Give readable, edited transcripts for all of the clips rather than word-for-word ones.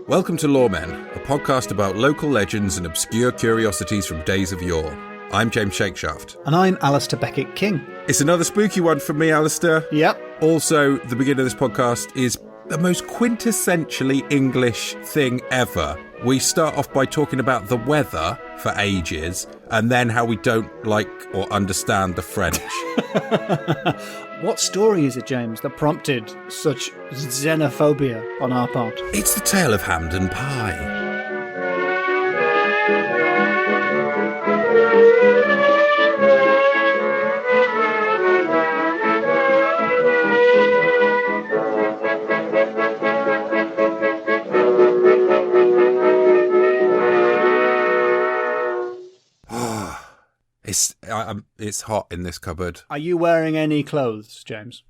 Welcome to Loremen, a podcast about local legends and obscure curiosities from days of yore. I'm James Shakeshaft. And I'm Alasdair Beckett-King. It's another spooky one from me, Alasdair. Yep. Also, the beginning of this podcast is the most quintessentially English thing ever. We start off by talking about the weather for ages, and then how we don't like or understand the French. What story is it, James, that prompted such xenophobia on our part? It's the tale of Hamden Pie. It's hot in this cupboard. Are you wearing any clothes, James?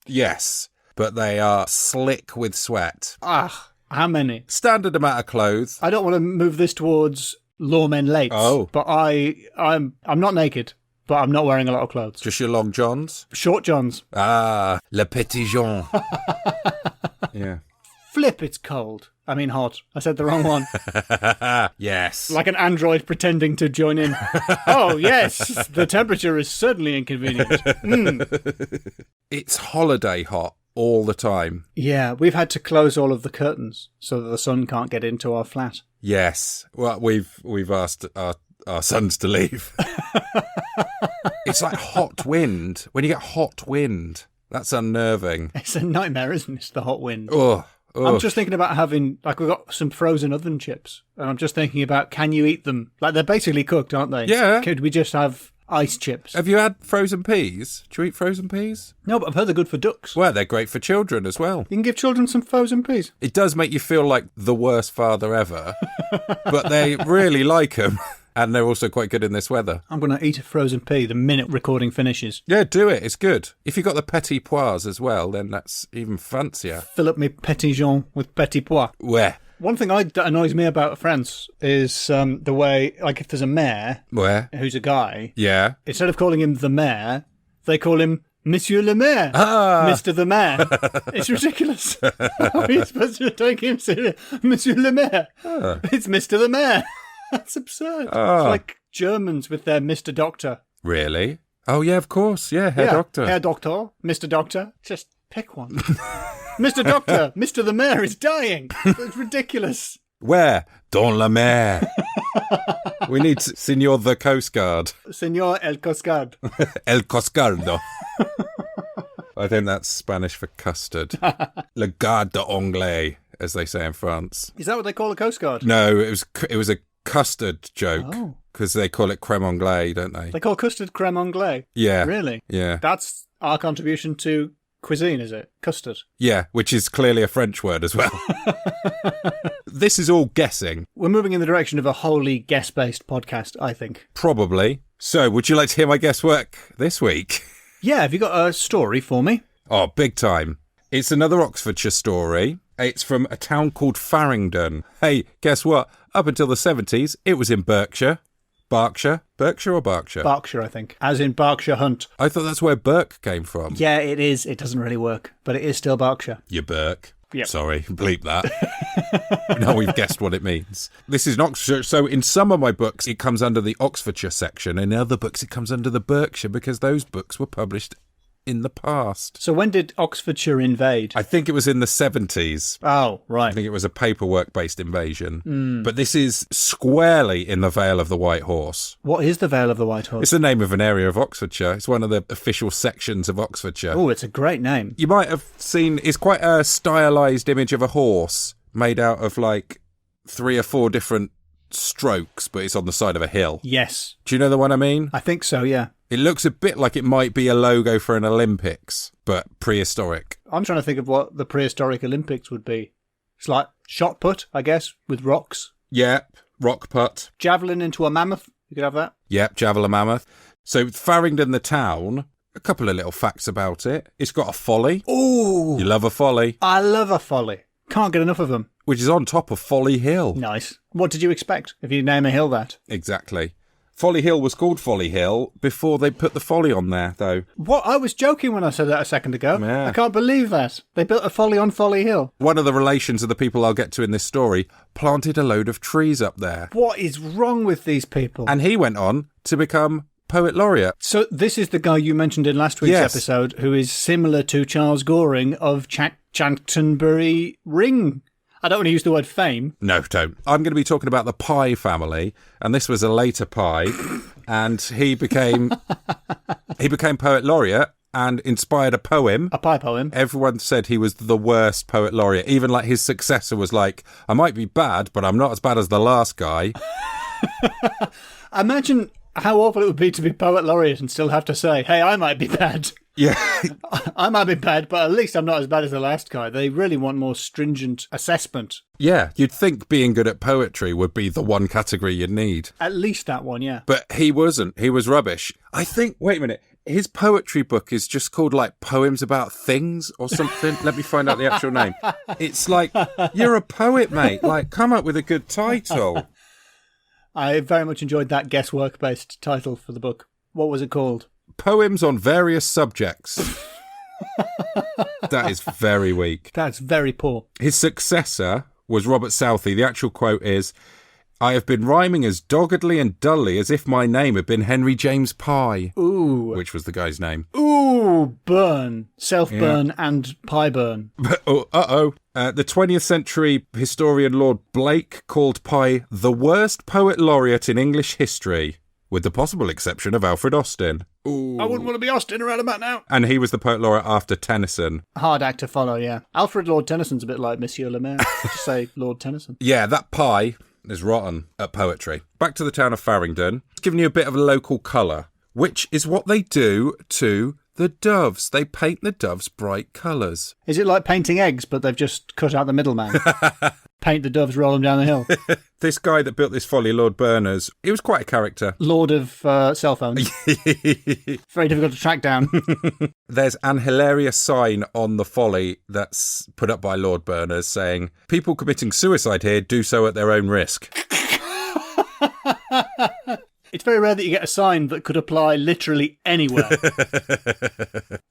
Yes, but they are slick with sweat. How many? Standard amount of clothes. I don't want to move this towards Loremen late. Oh. But I'm not naked, but I'm not wearing a lot of clothes. Just your long johns? Short johns. Le petit jean. Yeah. Flip, it's cold. I mean hot. I said the wrong one. Yes. Like an android pretending to join in. Oh, yes, the temperature is certainly inconvenient. It's holiday hot all the time. Yeah, we've had to close all of the curtains so that the sun can't get into our flat. Yes. Well, we've asked our sons to leave. It's like hot wind. When you get hot wind, that's unnerving. It's a nightmare, isn't it? The hot wind. Oh. I'm just thinking about having, we've got some frozen oven chips, and I'm just thinking about, can you eat them? Like, they're basically cooked, aren't they? Yeah. Could we just have ice chips? Have you had frozen peas? Do you eat frozen peas? No, but I've heard they're good for ducks. Well, they're great for children as well. You can give children some frozen peas. It does make you feel like the worst father ever, but they really like them. And they're also quite good in this weather. I'm going to eat a frozen pea the minute recording finishes. Yeah, do it. It's good. If you've got the petit pois as well, then that's even fancier. Fill up my petit jean with petit pois. Where? One thing that annoys me about France is the way, like, if there's a mayor who's a guy, yeah, instead of calling him the mayor, they call him Monsieur le Maire. Mr. the Mayor. It's ridiculous. How are you supposed to take him seriously? Monsieur le Maire. It's Mr. the Mayor. That's absurd. It's like Germans with their Mr. Doctor. Really? Oh, yeah, of course. Yeah, Herr Doctor. Herr Doctor, Mr. Doctor. Just pick one. Mr. Doctor, Mr. the Mayor is dying. It's ridiculous. Where? Dans la mer. We need Signor the Coast Guard. Signor el Coast Guard. El Coscardo. I think that's Spanish for custard. Le Garde Anglais, as they say in France. Is that what they call a Coast Guard? No, it was a custard joke, because they call it creme anglaise, don't they? They call custard creme anglaise? Yeah. Really? Yeah. That's our contribution to cuisine, is it? Custard? Yeah, which is clearly a French word as well. This is all guessing. We're moving in the direction of a wholly guess-based podcast, I think. Probably. So, would you like to hear my guesswork this week? Yeah, have you got a story for me? Oh, big time. It's another Oxfordshire story. It's from a town called Farringdon. Hey, guess what? Up until the 70s, it was in Berkshire. Berkshire? Berkshire or Berkshire? Berkshire, I think. As in Berkshire Hunt. I thought that's where Burke came from. Yeah, it is. It doesn't really work, but it is still Berkshire. You Burke. Yep. Sorry, bleep that. Now we've guessed what it means. This is in Oxfordshire, so in some of my books it comes under the Oxfordshire section, and in other books it comes under the Berkshire, because those books were published in the past. So when did Oxfordshire invade? I think it was in the 70s. Oh, right. I think it was a paperwork-based invasion. But this is squarely in the Vale of the White Horse. What is the Vale of the White Horse? It's the name of an area of Oxfordshire. It's one of the official sections of Oxfordshire. Oh, it's a great name. You might have seen, it's quite a stylised image of a horse made out of like 3 or 4 different strokes, but it's on the side of a hill. Yes. Do you know the one I mean? I think so, yeah. It looks a bit like it might be a logo for an Olympics, but prehistoric. I'm trying to think of what the prehistoric Olympics would be. It's like shot put, I guess, with rocks. Yep, rock putt. Javelin into a mammoth. You could have that. Yep, javelin mammoth. So Farringdon, the town, a couple of little facts about it. It's got a folly. Ooh. You love a folly. I love a folly. Can't get enough of them. Which is on top of Folly Hill. Nice. What did you expect if you name a hill that? Exactly. Folly Hill was called Folly Hill before they put the folly on there, though. What? I was joking when I said that a second ago. Yeah. I can't believe that. They built a folly on Folly Hill. One of the relations of the people I'll get to in this story planted a load of trees up there. What is wrong with these people? And he went on to become Poet Laureate. So this is the guy you mentioned in last week's episode who is similar to Charles Goring of Chanctonbury Ring. I don't want to use the word fame. No, don't. I'm going to be talking about the Pye family, and this was a later Pye, and he became Poet Laureate and inspired a poem. A Pye poem. Everyone said he was the worst Poet Laureate. Even like his successor was like, I might be bad, but I'm not as bad as the last guy. Imagine how awful it would be to be Poet Laureate and still have to say, hey, I might be bad. Yeah. I might be bad, but at least I'm not as bad as the last guy. They really want more stringent assessment. Yeah, you'd think being good at poetry would be the one category you'd need. At least that one, yeah. But he wasn't. He was rubbish. I think, wait a minute, his poetry book is just called like Poems About Things or something. Let me find out the actual name. It's like, you're a poet, mate. Like, come up with a good title. I very much enjoyed that guesswork-based title for the book. What was it called? Poems on Various Subjects. That is very weak. That's very poor. His successor was Robert Southey. The actual quote is, I have been rhyming as doggedly and dully as if my name had been Henry James Pye. Ooh. Which was the guy's name. Ooh, burn. Self-burn and pie burn. The 20th century historian Lord Blake called Pye the worst poet laureate in English history, with the possible exception of Alfred Austin. Ooh. I wouldn't want to be Austin around about now. And he was the poet laureate after Tennyson. Hard act to follow, yeah. Alfred Lord Tennyson's a bit like Monsieur Le Maire. Just say Lord Tennyson. Yeah, that Pye is rotten at poetry. Back to the town of Farringdon. It's giving you a bit of a local colour, which is what they do to the doves. They paint the doves bright colours. Is it like painting eggs, but they've just cut out the middleman? Paint the doves, roll them down the hill. This guy that built this folly, Lord Berners, he was quite a character. Lord of cell phones. Very difficult to track down. There's an hilarious sign on the folly that's put up by Lord Berners saying, people committing suicide here do so at their own risk. It's very rare that you get a sign that could apply literally anywhere.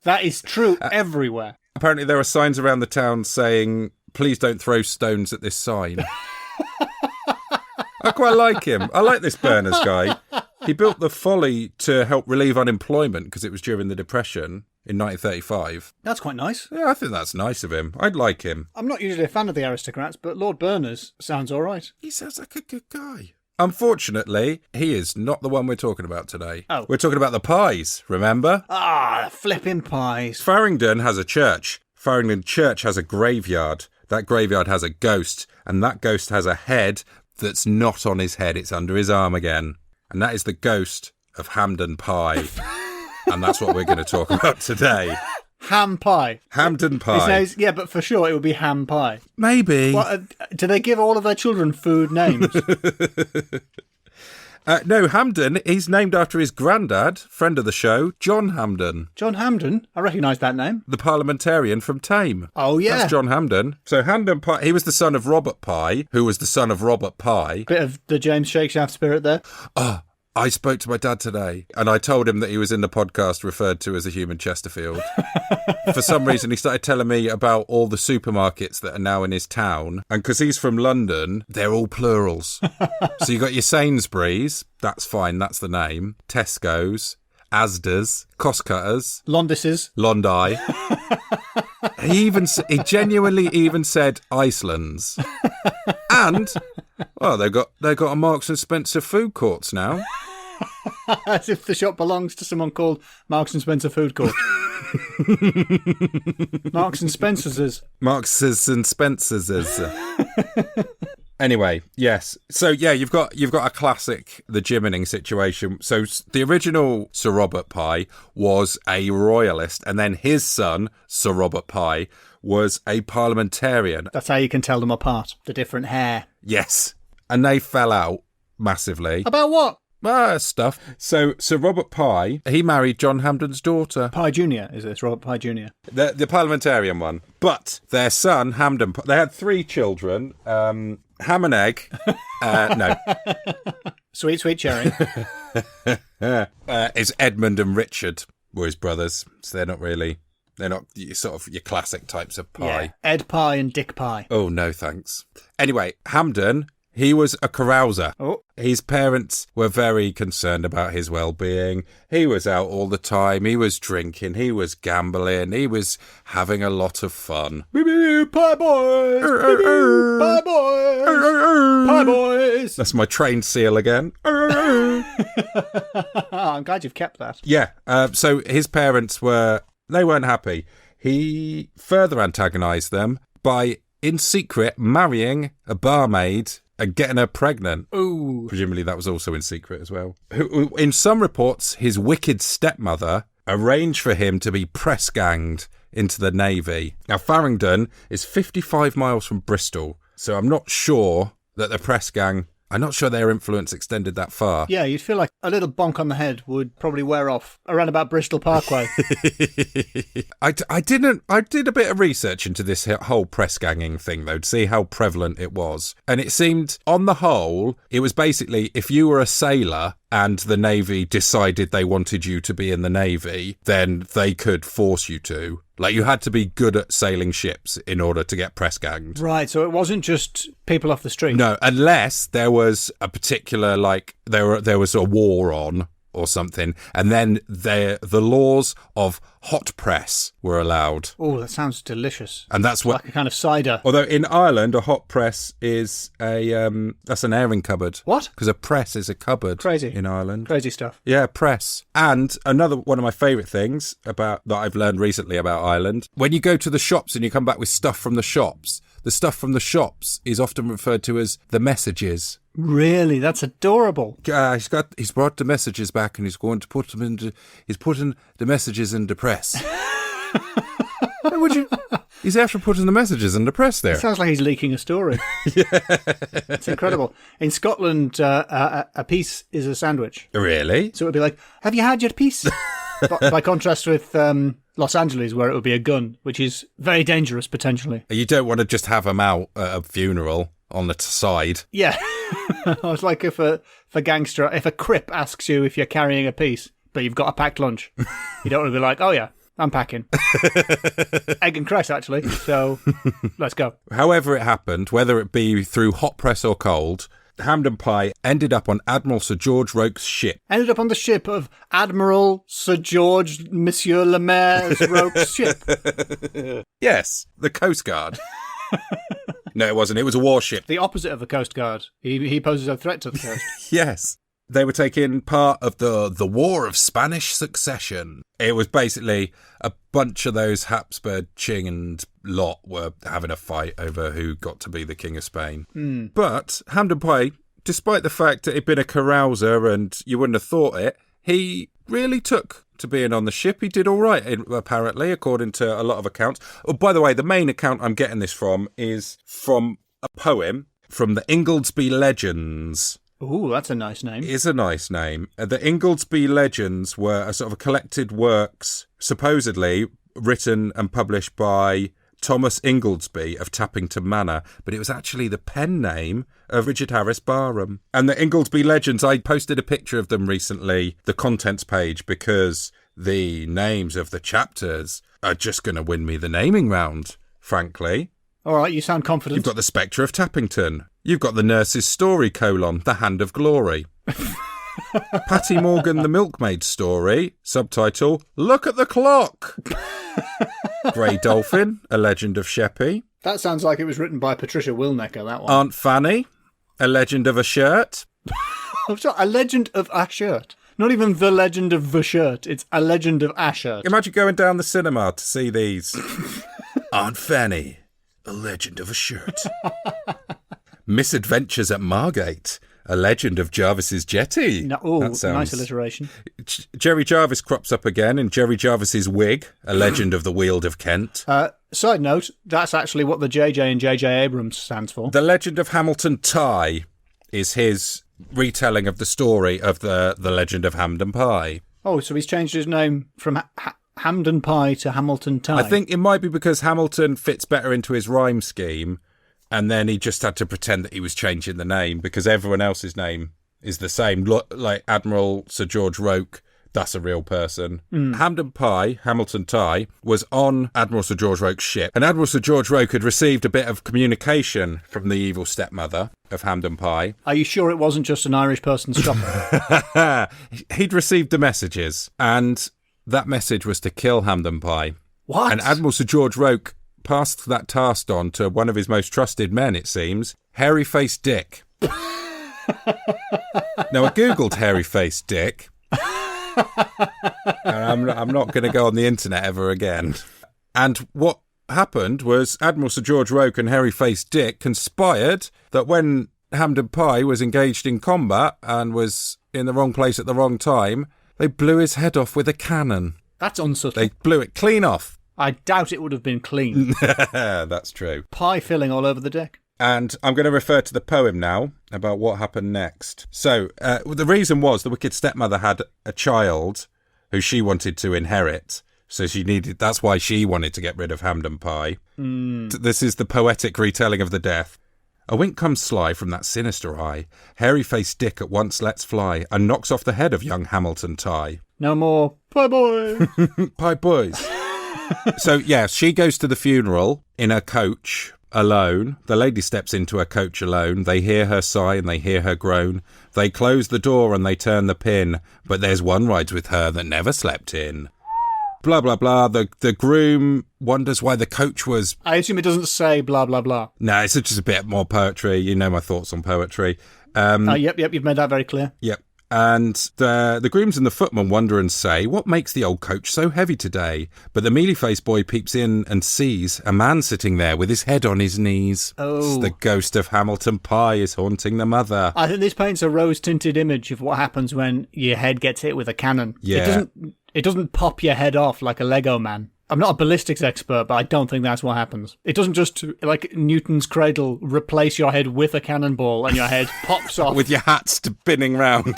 That is true everywhere. Apparently there are signs around the town saying, please don't throw stones at this sign. I quite like him. I like this Berners guy. He built the folly to help relieve unemployment because it was during the Depression in 1935. That's quite nice. Yeah, I think that's nice of him. I'd like him. I'm not usually a fan of the aristocrats, but Lord Berners sounds all right. He sounds like a good guy. Unfortunately, he is not the one we're talking about today. Oh. We're talking about the Pyes, remember? Ah, flipping pies. Farringdon has a church. Farringdon Church has a graveyard. That graveyard has a ghost, and that ghost has a head that's not on his head, it's under his arm again. And that is the ghost of Hamden Pie. And that's what we're going to talk about today. Ham pie. Hamden Pie. His name's, yeah, but for sure it would be ham pie. Maybe. What, do they give all of their children food names? No, Hamden, he's named after his granddad, friend of the show, John Hamden. John Hamden? I recognise that name. The parliamentarian from Tame. Oh, yeah. That's John Hamden. So Hamden Pie, he was the son of Robert Pye, who was the son of Robert Pye. Bit of the James Shakeshaft spirit there. Oh, I spoke to my dad today and I told him that he was in the podcast referred to as a human Chesterfield. For some reason, he started telling me about all the supermarkets that are now in his town. And because he's from London, they're all plurals. So you got your Sainsbury's, that's fine, that's the name. Tesco's, Asda's, Costcutters. Londises. Londi. He genuinely even said Iceland's. And, well, they've got a Marks and Spencer food courts now. As if the shop belongs to someone called Marks and Spencer Food Court. Marks and Spencer's. Marks and Spencer's. Anyway, yes. So yeah, you've got a classic the Jimining situation. So the original Sir Robert Pye was a royalist, and then his son Sir Robert Pye was a parliamentarian. That's how you can tell them apart. The different hair. Yes, and they fell out massively. About what? Stuff. So Sir Robert Pye, he married John Hamden's daughter. Pye Jr. is this, Robert Pye Jr.? The parliamentarian one. But their son, Hamden, they had 3 children. Ham and egg. No. Sweet, sweet cherry. It's Edmund and Richard were his brothers, so they're not sort of your classic types of pie. Yeah. Ed Pie and Dick Pie. Oh, no thanks. Anyway, Hamden, he was a carouser. Oh. His parents were very concerned about his well-being. He was out all the time. He was drinking. He was gambling. He was having a lot of fun. Pie boys! Pie boys! Pie boys! That's my trained seal again. I'm glad you've kept that. Yeah. So his parents weren't happy. He further antagonised them by, in secret, marrying a barmaid and getting her pregnant. Ooh. Presumably that was also in secret as well. In some reports, his wicked stepmother arranged for him to be press-ganged into the Navy. Now, Farringdon is 55 miles from Bristol, so I'm not sure that the press gang... I'm not sure their influence extended that far. Yeah, you'd feel like a little bonk on the head would probably wear off around about Bristol Parkway. I did a bit of research into this whole press ganging thing, though, to see how prevalent it was. And it seemed, on the whole, it was basically if you were a sailor and the Navy decided they wanted you to be in the Navy, then they could force you to. Like, you had to be good at sailing ships in order to get press ganged. Right, so it wasn't just people off the street. No, unless there was a particular, like, there was a war on or something, and then the laws of hot press were allowed. Oh, that sounds delicious. And that's what... Like a kind of cider. Although in Ireland, a hot press is that's an airing cupboard. What? Because a press is a cupboard. Crazy. In Ireland. Crazy stuff. Yeah, press. And another one of my favourite things that I've learned recently about Ireland, when you go to the shops and you come back with stuff from the shops, the stuff from the shops is often referred to as the messages. Really? That's adorable. He's brought the messages back and he's going to put them into... He's putting the messages into press. He's after putting the messages into press there. It sounds like he's leaking a story. Yeah. It's incredible. In Scotland, a piece is a sandwich. Really? So it would be like, have you had your piece? By contrast with Los Angeles, where it would be a gun, which is very dangerous, potentially. You don't want to just have them out at a funeral on the side. Yeah. It's like if a Crip asks you if you're carrying a piece, but you've got a packed lunch. You don't want to be like, oh yeah, I'm packing. Egg and cress, actually. So let's go. However it happened, whether it be through hot press or cold, Hamden Pie ended up on Admiral Sir George Roke's ship. Ended up on the ship of Admiral Sir George Monsieur Le Maire's Roke's ship. Yes, the Coast Guard. No, it wasn't. It was a warship. The opposite of a Coast Guard. He poses a threat to the coast. Yes. They were taking part of the War of Spanish Succession. It was basically a bunch of those Habsburg-King and lot were having a fight over who got to be the King of Spain. Mm. But Hamden Pie, despite the fact that he'd been a carouser and you wouldn't have thought it, he really took to being on the ship. He did all right, apparently, according to a lot of accounts. Oh, by the way, the main account I'm getting this from is from a poem from the Ingoldsby Legends. Ooh, that's a nice name. It is a nice name. The Ingoldsby Legends were a sort of a collected works, supposedly written and published by Thomas Ingoldsby of Tappington Manor, but it was actually the pen name of Richard Harris Barham. And the Ingoldsby Legends, I posted a picture of them recently, the contents page, because the names of the chapters are just going to win me the naming round, frankly. All right, you sound confident. You've got the Spectre of Tappington. You've got the Nurse's Story, the Hand of Glory. Patty Morgan, the Milkmaid Story, subtitle, Look at the Clock. Grey Dolphin, A Legend of Sheppey. That sounds like it was written by Patricia Wilnecker, that one. Aunt Fanny, A Legend of a Shirt. A Legend of a Shirt. Not even The Legend of the Shirt, it's A Legend of a Shirt. Imagine going down the cinema to see these. Aunt Fanny, A Legend of a Shirt. Misadventures at Margate, A Legend of Jarvis's Jetty. No, ooh, nice alliteration. Jerry Jarvis crops up again in Jerry Jarvis's Wig, A Legend of the Weald of Kent. Side note, that's actually what the JJ and JJ Abrams stands for. The Legend of Hamilton Pye is his retelling of the story of the Legend of Hampden Pye. Oh, so he's changed his name from Hamden Pie to Hamilton Pye. I think it might be because Hamilton fits better into his rhyme scheme, and then he just had to pretend that he was changing the name because everyone else's name is the same. Like Admiral Sir George Roke, that's a real person. Hamden Pye, Hamilton Pye, was on Admiral Sir George Roke's ship, and Admiral Sir George Roke had received a bit of communication from the evil stepmother of Hamden Pye. Are you sure it wasn't just an Irish person shopping? He'd received the messages, and that message was to kill Hamden Pye. What? And Admiral Sir George Roke passed that task on to one of his most trusted men, it seems, Hairy-Faced Dick. Now, I googled Hairy-Faced Dick. And I'm not going to go on the internet ever again. And what happened was Admiral Sir George Roke and Hairy-Faced Dick conspired that when Hamden Pye was engaged in combat and was in the wrong place at the wrong time, they blew his head off with a cannon. That's unsubtle. They blew it clean off. I doubt it would have been clean. That's true. Pie filling all over the deck. And I'm going to refer to the poem now about what happened next. So the reason was the wicked stepmother had a child who she wanted to inherit. So that's why she wanted to get rid of Hamden Pye. This is the poetic retelling of the death. A wink comes sly from that sinister eye. Hairy-Faced Dick at once lets fly and knocks off the head of young Hamilton Pye. No more pie boy. Pie boys. So, yeah, she goes to the funeral in a coach alone. The lady steps into her coach alone. They hear her sigh and they hear her groan. They close the door and they turn the pin. But there's one rides with her that never slept in. Blah, blah, blah. The groom wonders why the coach was... I assume it doesn't say blah, blah, blah. No, it's just a bit more poetry. You know my thoughts on poetry. Yep, you've made that very clear. Yep. And the grooms and the footman wonder and say, what makes the old coach so heavy today? But the mealy-faced boy peeps in and sees a man sitting there with his head on his knees. Oh. The ghost of Hamilton Pye is haunting the mother. I think this paints a rose-tinted image of what happens when your head gets hit with a cannon. Yeah. It doesn't pop your head off like a Lego man. I'm not a ballistics expert, but I don't think that's what happens. It doesn't just, like Newton's cradle, replace your head with a cannonball and your head pops off. With your hat spinning round.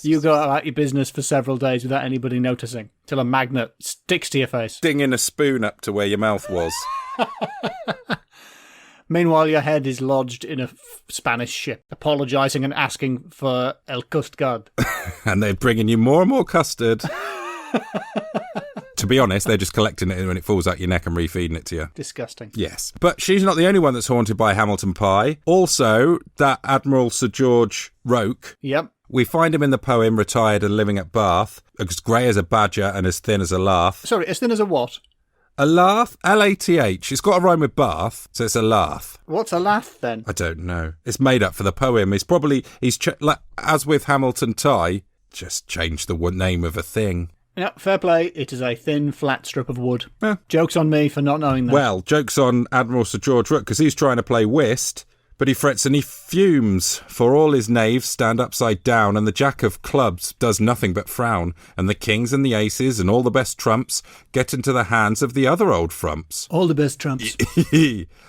You go about your business for several days without anybody noticing, till a magnet sticks to your face. Dinging a spoon up to where your mouth was. Meanwhile, your head is lodged in a Spanish ship, apologising and asking for el custard. And they're bringing you more and more custard. To be honest, they're just collecting it when it falls out your neck and refeeding it to you. Disgusting. Yes. But she's not the only one that's haunted by Hamilton Pye. Also, that Admiral Sir George Roke. Yep. We find him in the poem, retired and living at Bath, as grey as a badger and as thin as a lath. Sorry, as thin as a what? A lath? L-A-T-H. It's got a rhyme with Bath, so it's a lath. What's a lath, then? I don't know. It's made up for the poem. It's probably, as with Hamilton Pye, just changed the name of a thing. Yeah, fair play. It is a thin, flat strip of wood. Yeah. Joke's on me for not knowing that. Well, joke's on Admiral Sir George Rook, because he's trying to play whist, but he frets and he fumes, for all his knaves stand upside down, and the jack of clubs does nothing but frown, and the kings and the aces and all the best trumps get into the hands of the other old frumps. All the best trumps.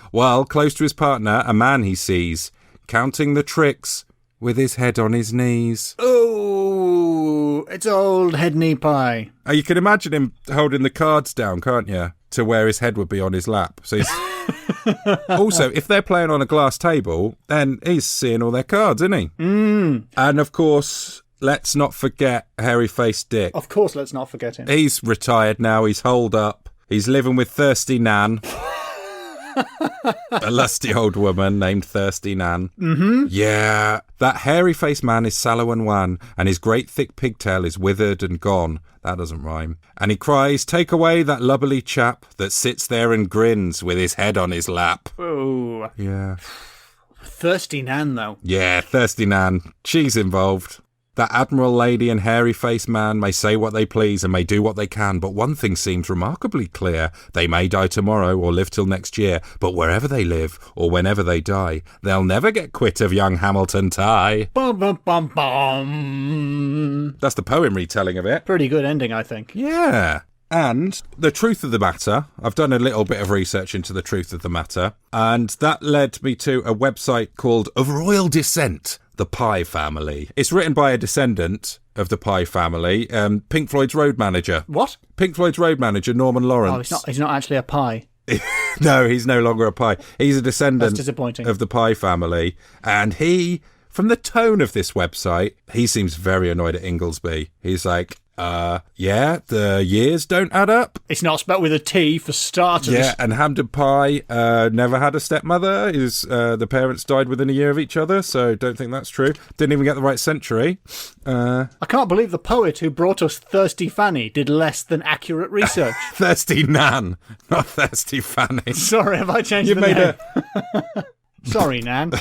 While, close to his partner, a man he sees, counting the tricks with his head on his knees. Oh, it's old Headley Pie. You can imagine him holding the cards down, can't you? To where his head would be on his lap. So he's... Also, if they're playing on a glass table, then he's seeing all their cards, isn't he? Mm. And of course, let's not forget Hairy-Faced Dick. Of course, let's not forget him. He's retired now. He's holed up. He's living with Thirsty Nan. A lusty old woman named Thirsty Nan. Mm-hmm. Yeah. That hairy-faced man is sallow and wan, and his great thick pigtail is withered and gone. That doesn't rhyme. And he cries, take away that lubberly chap that sits there and grins with his head on his lap. Oh. Yeah. Thirsty Nan, though. Yeah, Thirsty Nan. She's involved. That admiral lady and hairy-faced man may say what they please and may do what they can, but one thing seems remarkably clear. They may die tomorrow or live till next year, but wherever they live or whenever they die, they'll never get quit of young Hamilton Pye. Bum, bum, bum, bum. That's the poem retelling of it. Pretty good ending, I think. Yeah. And the truth of the matter, I've done a little bit of research into the truth of the matter, and that led me to a website called Of Royal Descent, The Pye Family. It's written by a descendant of the Pye family, Pink Floyd's road manager. What? Pink Floyd's road manager, Norman Lawrence. Oh, he's not actually a pie. No, he's no longer a Pye. He's a descendant That's disappointing. of the Pye family, and he from the tone of this website, he seems very annoyed at Inglesby. He's like, yeah, the years don't add up. It's not spelled with a T for starters. Yeah, and Hamden Pie never had a stepmother. The parents died within a year of each other, so don't think that's true. Didn't even get the right century. I can't believe the poet who brought us Thirsty Fanny did less than accurate research. Thirsty Nan, not Thirsty Fanny. Sorry, have I changed the name? Sorry, Nan.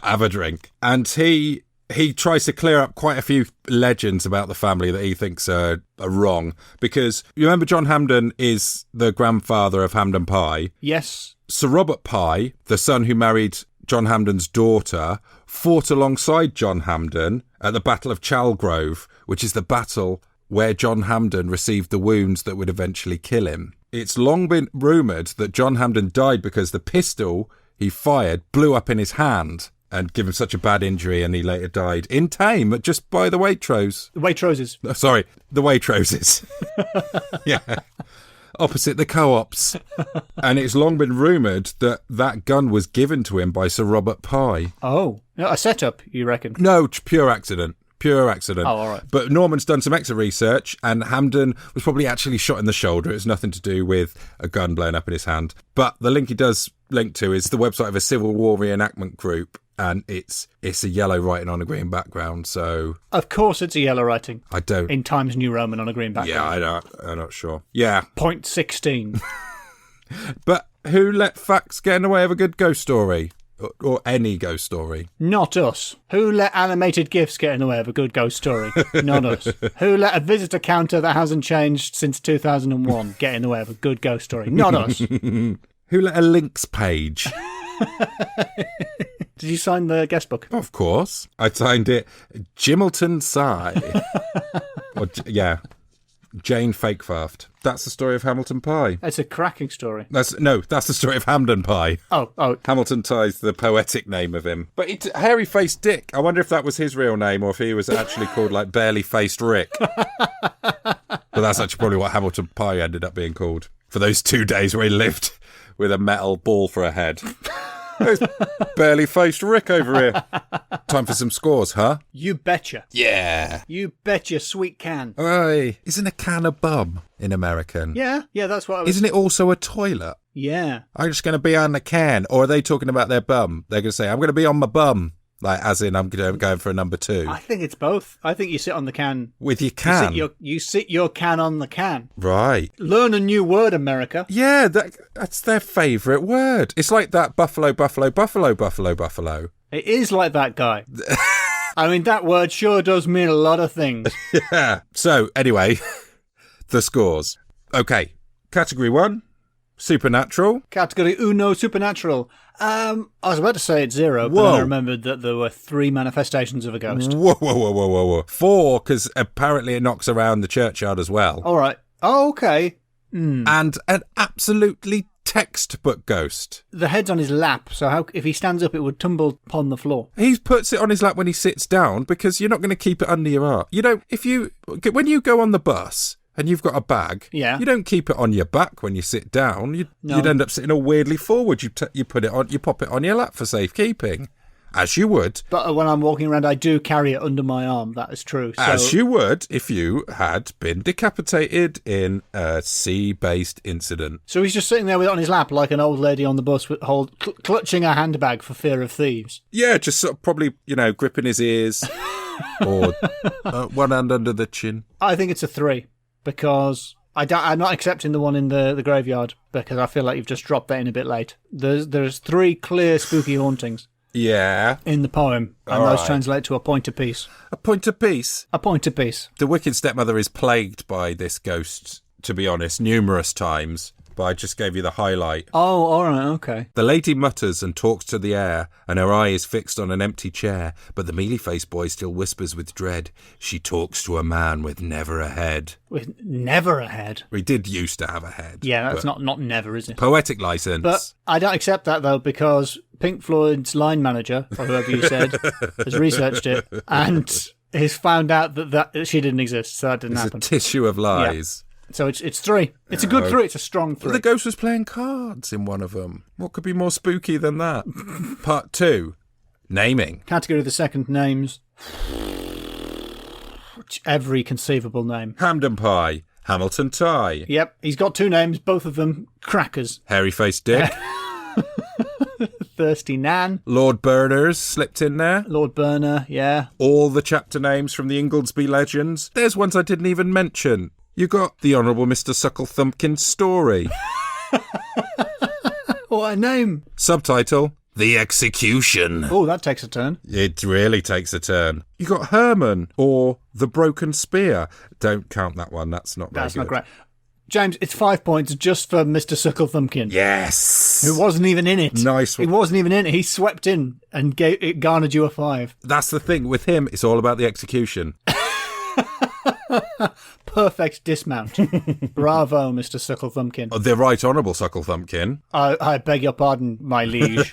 Have a drink. And he tries to clear up quite a few legends about the family that he thinks are wrong. Because you remember John Hampden is the grandfather of Hamden Pie. Yes. Sir Robert Pye, the son who married John Hampden's daughter, fought alongside John Hampden at the Battle of Chalgrove, which is the battle where John Hampden received the wounds that would eventually kill him. It's long been rumoured that John Hampden died because the pistol he fired blew up in his hand and give him such a bad injury, and he later died in time, just by the Waitrose. The Waitroses. Sorry, the Waitroses. Yeah. Opposite the co-ops. And it's long been rumoured that that gun was given to him by Sir Robert Pye. Oh, a setup, you reckon? No, pure accident. Pure accident. Oh, all right. But Norman's done some extra research, and Hampden was probably actually shot in the shoulder. It's nothing to do with a gun blown up in his hand. But the link he does link to is the website of a Civil War reenactment group, and it's a yellow writing on a green background. So of course, it's a yellow writing. I don't in Times New Roman on a green background. Yeah, I'm not sure. Yeah, point 16. But who let facts get in the way of a good ghost story? Or any ghost story? Not us. Who let animated GIFs get in the way of a good ghost story? Not us. Who let a visitor counter that hasn't changed since 2001 get in the way of a good ghost story? Not us. Who let a links page? Did you sign the guest book? Of course. I signed it Gimmelton Sigh. Yeah. Jane Fakefaft. That's the story of Hamilton Pie. It's a cracking story. That's the story of Hamden Pie. Oh. Hamilton Pie's the poetic name of him. But hairy-faced Dick, I wonder if that was his real name or if he was actually called, like, barely-faced Rick. But that's actually probably what Hamilton Pie ended up being called for those 2 days where he lived with a metal ball for a head. There's barely-faced Rick over here. Time for some scores, huh? You betcha. Yeah. You betcha, sweet can. Oi. Isn't a can a bum in American? Yeah, that's what I was... Isn't it also a toilet? Yeah. I'm just going to be on the can. Or are they talking about their bum? They're going to say, I'm going to be on my bum. Like, as in, I'm going for a number 2. I think it's both. I think you sit on the can. With your can? You sit your can on the can. Right. Learn a new word, America. Yeah, that's their favourite word. It's like that buffalo, buffalo, buffalo, buffalo, buffalo. It is like that, guy. I mean, that word sure does mean a lot of things. Yeah. So, anyway, the scores. Okay. Category 1, supernatural. Category uno, supernatural. I was about to say it's 0, but then I remembered that there were 3 manifestations of a ghost. Whoa. 4, because apparently it knocks around the churchyard as well. All right. Oh, okay. And an absolutely textbook ghost. The head's on his lap, so if he stands up, it would tumble upon the floor. He puts it on his lap when he sits down because you're not going to keep it under your arm. You know, when you go on the bus and you've got a bag, you don't keep it on your back when you sit down. You'd end up sitting all weirdly forward. You put it on, you pop it on your lap for safekeeping. As you would. But when I'm walking around, I do carry it under my arm. That is true. So... As you would if you had been decapitated in a sea-based incident. So he's just sitting there with it on his lap like an old lady on the bus clutching a handbag for fear of thieves. Yeah, just sort of probably, gripping his ears or one hand under the chin. I think it's a 3 because... I'm not accepting the one in the graveyard because I feel like you've just dropped that in a bit late. There's 3 clear spooky hauntings. Yeah. In the poem. And those translate to a point apiece. A point apiece? A point apiece. The wicked stepmother is plagued by this ghost, to be honest, numerous times. But I just gave you the highlight. Oh, all right, okay. The lady mutters and talks to the air, and her eye is fixed on an empty chair, but the mealy-faced boy still whispers with dread. She talks to a man with never a head. With never a head? He did used to have a head. Yeah, that's not never, is it? Poetic licence. But I don't accept that, though, because Pink Floyd's line manager, or whoever you said, has researched it, and has found out that she didn't exist, so that didn't happen. It's a tissue of lies. Yeah. So it's 3. It's a good 3. It's a strong 3. Well, the ghost was playing cards in one of them. What could be more spooky than that? Part 2. Naming. Category of the second names. Every conceivable name. Hamden Pie. Hamilton Tie. Yep, he's got 2 names, both of them crackers. Hairy-faced Dick. Thirsty Nan. Lord Berners slipped in there. Lord Burner, yeah. All the chapter names from the Ingoldsby Legends. There's ones I didn't even mention. You got the Honourable Mr. Suckle Thumpkin's story. What a name. Subtitle, The Execution. Oh, that takes a turn. It really takes a turn. You got Herman, or The Broken Spear. Don't count that one, that's not very good. That's not great. James, it's 5 points just for Mr. Suckle Thumpkin. Yes! Who wasn't even in it. Nice one. He wasn't even in it. He swept in and it garnered you a 5. That's the thing, with him, it's all about the execution. Perfect dismount. Bravo, Mr. Suckle Thumpkin. The Right Honourable Suckle Thumpkin. I beg your pardon, my liege.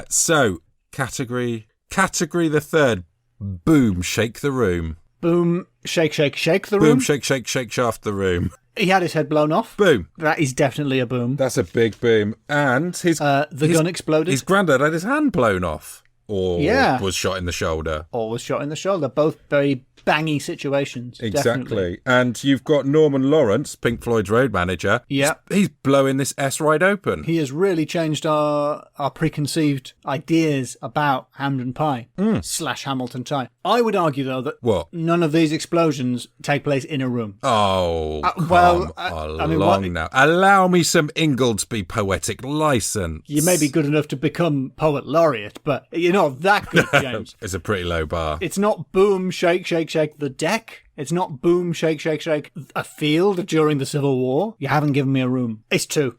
So, category the third. Boom, shake the room. Boom, shake the room. Boom, shake, shaft the room. He had his head blown off. Boom. That is definitely a boom. That's a big boom. And his gun exploded. His granddad had his hand blown off. Or Yeah. was shot in the shoulder. Or was shot in the shoulder. Both very bangy situations. Exactly. Definitely. And you've got Norman Lawrence, Pink Floyd's road manager. Yeah. He's blowing this S right open. He has really changed our preconceived ideas about Hamden Pie / Hamilton Pie. I would argue, though, that What? none of these explosions take place in a room. Oh, now. Allow me some Ingoldsby poetic license. You may be good enough to become poet laureate, but you're not that good, James. It's a pretty low bar. It's not boom, shake the deck. It's not boom, shake a field during the Civil War. You haven't given me a room. It's 2.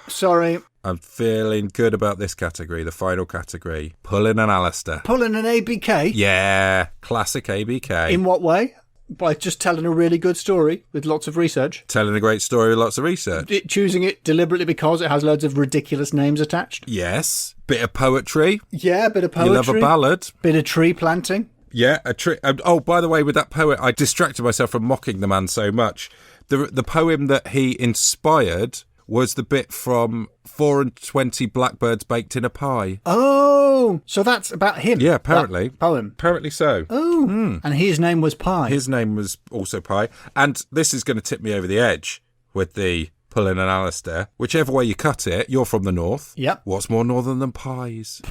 Sorry. I'm feeling good about this category, the final category. Pulling an Alasdair. Pulling an ABK? Yeah, classic ABK. In what way? By just telling a really good story with lots of research. Telling a great story with lots of research. Choosing it deliberately because it has loads of ridiculous names attached. Yes. Bit of poetry. Yeah, bit of poetry. You love a ballad. Bit of tree planting. Yeah, a tree. Oh, by the way, with that poet, I distracted myself from mocking the man so much. The poem that he inspired was the bit from 24 Blackbirds Baked in a Pie. Oh, so that's about him. Yeah, apparently. That poem. Apparently so. Oh, and his name was Pie. His name was also Pie. And this is going to tip me over the edge with the Pulling an Alasdair. Whichever way you cut it, you're from the north. Yep. What's more northern than pies?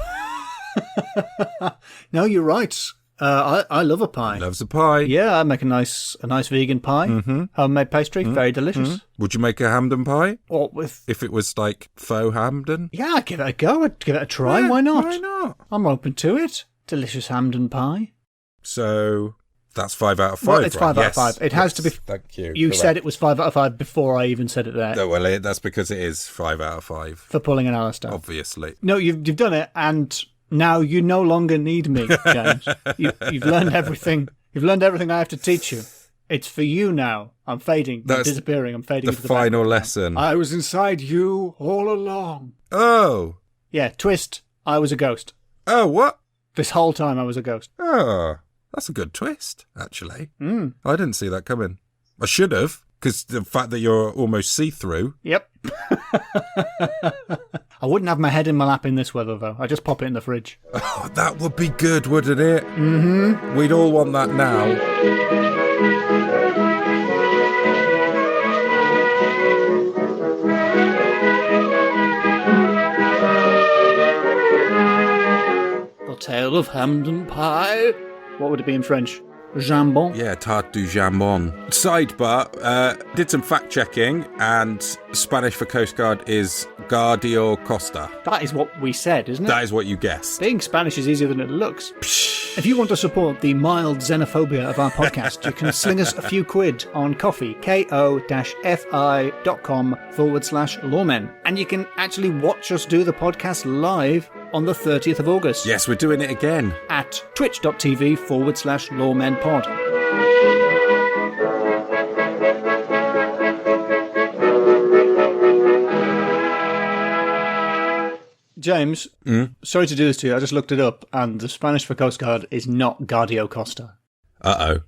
No, you're right. I love a pie. Loves a pie. Yeah, I make a nice vegan pie. Mm-hmm. Homemade pastry, very delicious. Mm-hmm. Would you make a Hamden pie? Or with... If it was like faux Hamden? Yeah, I'd give it a go. I'd give it a try. Yeah, why not? Why not? I'm open to it. Delicious Hamden pie. So... That's 5 out of 5. Well, it's 5 right? out of 5. It has to be. Thank you. You Correct. said it was 5 out of 5 before I even said it there. No, well, that's because it is 5 out of 5. For pulling an Alasdair. Obviously. No, you've done it, and now you no longer need me, James. You've learned everything. You've learned everything I have to teach you. It's for you now. I'm fading. I'm disappearing. I'm fading. The final lesson. I was inside you all along. Oh. Yeah, twist. I was a ghost. Oh, what? This whole time I was a ghost. Oh. That's a good twist, actually. I didn't see that coming. I should have, because the fact that you're almost see-through. Yep. I wouldn't have my head in my lap in this weather, though. I'd just pop it in the fridge. Oh, that would be good, wouldn't it? Mm-hmm. We'd all want that now. The Tale of Hamden Pie. What would it be in French? Jambon? Yeah, tarte du jambon. Sidebar, did some fact-checking, and Spanish for Coast Guard is Guardia Costa. That is what we said, isn't it? That is what you guessed. Being Spanish is easier than it looks. If you want to support the mild xenophobia of our podcast, you can sling us a few quid on Ko-fi, ko-fi.com/Loremen. And you can actually watch us do the podcast live on the 30th of August. Yes, we're doing it again. At twitch.tv/LoremenPod. James, sorry to do this to you. I just looked it up, and the Spanish for Coast Guard is not Guardia Costa. Uh-oh.